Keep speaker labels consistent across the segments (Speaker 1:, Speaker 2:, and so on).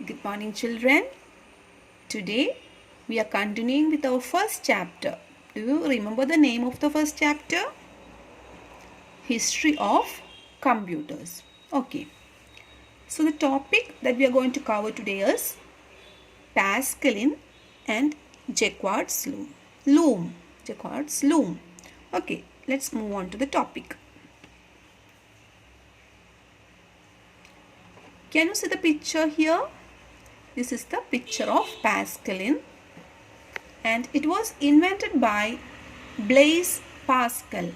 Speaker 1: Good morning, children. Today we are continuing with our first chapter. Do you remember the name of the first chapter? History of computers. Okay. So the topic that we are going to cover today is Pascaline and Jacquard's loom. Jacquard's loom. Okay, let's move on to the topic. Can you see the picture here? This is the picture of Pascaline, and it was invented by Blaise Pascal.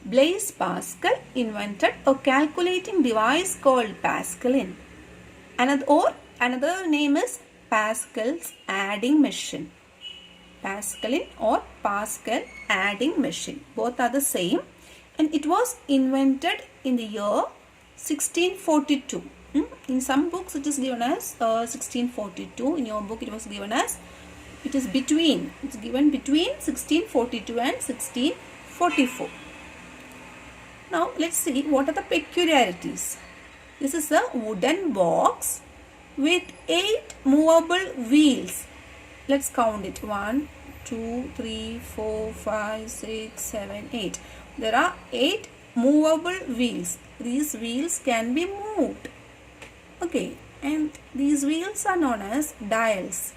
Speaker 1: Blaise Pascal invented a calculating device called Pascaline. Another name is Pascal's adding machine. Pascaline or Pascal adding machine. Both are the same, and it was invented in the year 1642. In some books it is given as 1642. In your book it was given as it's given between 1642 and 1644. Now let's see what are the peculiarities. This is a wooden box with 8 movable wheels. Let's count it. 1, 2, 3, 4, 5, 6, 7, 8. There are 8 movable wheels. These wheels can be moved. Okay, and these wheels are known as dials.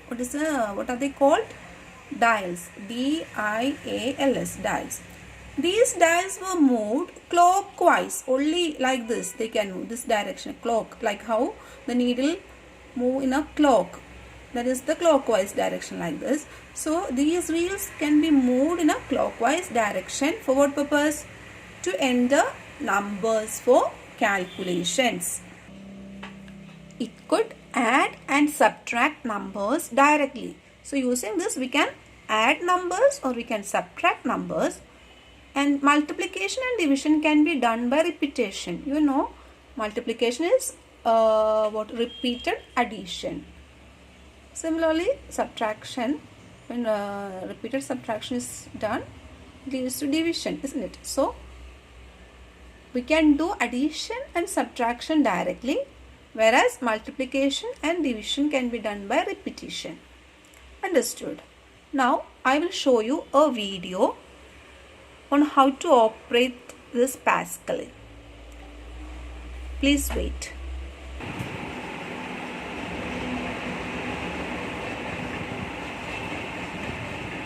Speaker 1: What are they called? Dials. D-I-A-L-S. Dials. These dials were moved clockwise. Only like this. They can move this direction. Clock. Like how the needle move in a clock. That is the clockwise direction, like this. So these wheels can be moved in a clockwise direction. For what purpose? To enter numbers for calculations. It could add and subtract numbers directly. So using this we can add numbers or we can subtract numbers, and multiplication and division can be done by repetition. You know, multiplication is repeated addition. Similarly, subtraction, when repeated subtraction is done, it leads to division, isn't it? So we can do addition and subtraction directly, whereas multiplication and division can be done by repetition. Understood? Now I will show you a video on how to operate this Pascaline. Please wait.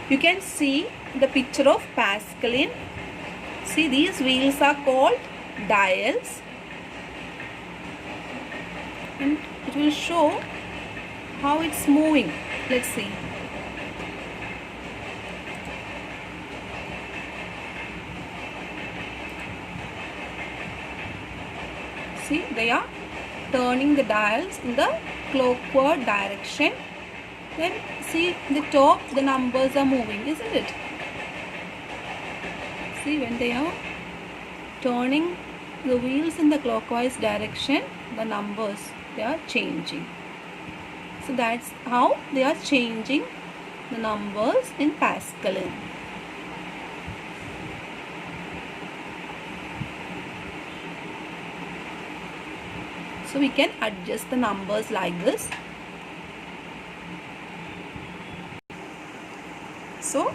Speaker 1: You can see the picture of Pascaline. See, these wheels are called dials, and it will show how it's moving. Let's see. See, they are turning the dials in the clockwise direction. Then see the top, the numbers are moving, isn't it? See, when they are turning the wheels in the clockwise direction, the numbers, they are changing. So that's how they are changing the numbers in Pascaline. So we can adjust the numbers like this. So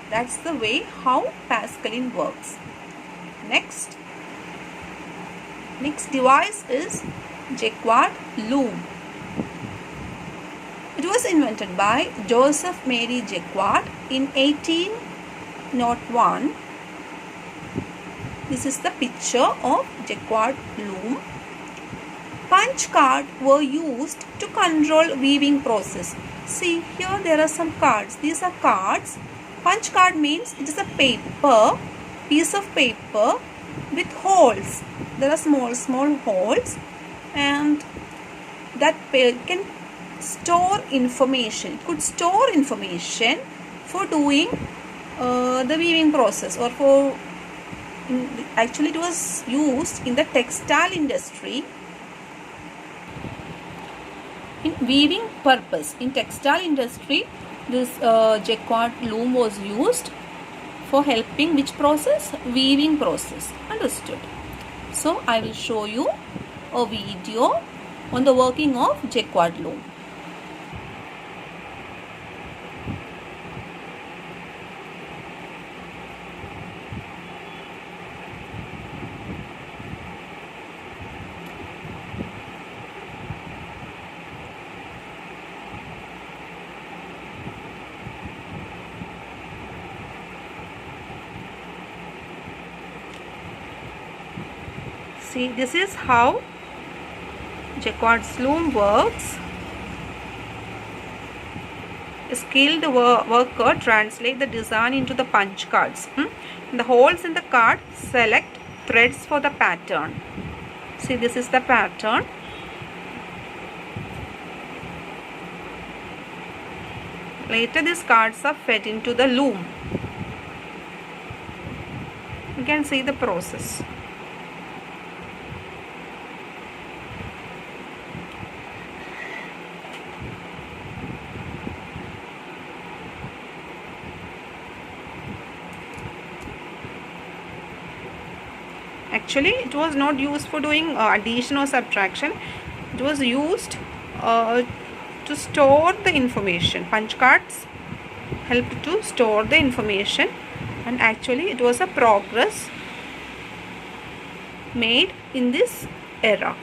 Speaker 1: that's the way how Pascaline works. Next device is Jacquard loom. It was invented by Joseph Marie Jacquard in 1801. This is the picture of Jacquard loom. Punch cards were used to control weaving process. See, here there are some cards. These are cards. Punch card means it is a piece of paper with holes. There are small holes, and that can store information. It could store information for doing the weaving process, or actually it was used in the textile industry. In weaving purpose, in textile industry, this Jacquard loom was used for helping which process? Weaving process. Understood? So I will show you a video on the working of Jacquard loom. See, this is how Jacquard's loom works. A skilled worker translate the design into the punch cards. In the holes in the card, select threads for the pattern. See, this is the pattern. Later, these cards are fed into the loom. You can see the process. Actually, it was not used for doing addition or subtraction. It was used to store the information. Punch cards helped to store the information, and actually it was a progress made in this era.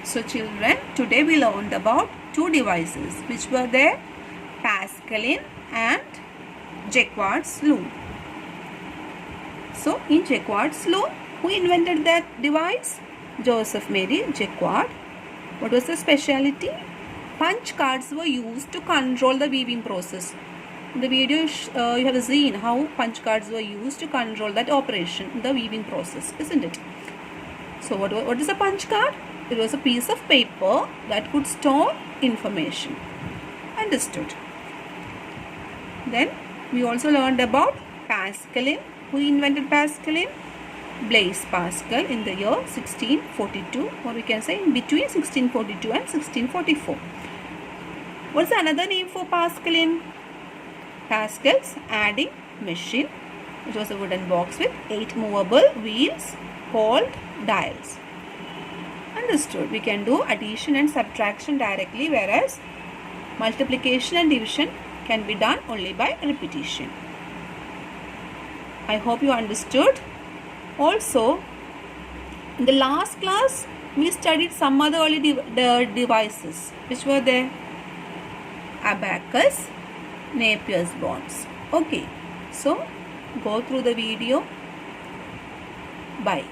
Speaker 1: So children, today we learned about two devices which were there, Pascaline and Jacquard's loom. So in Jacquard's loom, who invented that device? Joseph Marie Jacquard. What was the speciality? Punch cards were used to control the weaving process. In the video you have seen how punch cards were used to control that operation, the weaving process, isn't it? So what is a punch card? It was a piece of paper that could store information. Understood? Then we also learned about Pascaline. Who invented Pascaline? Blaise Pascal in the year 1642, or we can say in between 1642 and 1644. What's another name for Pascaline? Pascal's adding machine. It was a wooden box with 8 movable wheels called dials. Understood? We can do addition and subtraction directly, whereas multiplication and division can be done only by repetition. I hope you understood. Also, in the last class, we studied some other early devices. Which were there? Abacus, Napier's bonds. Okay, so go through the video. Bye.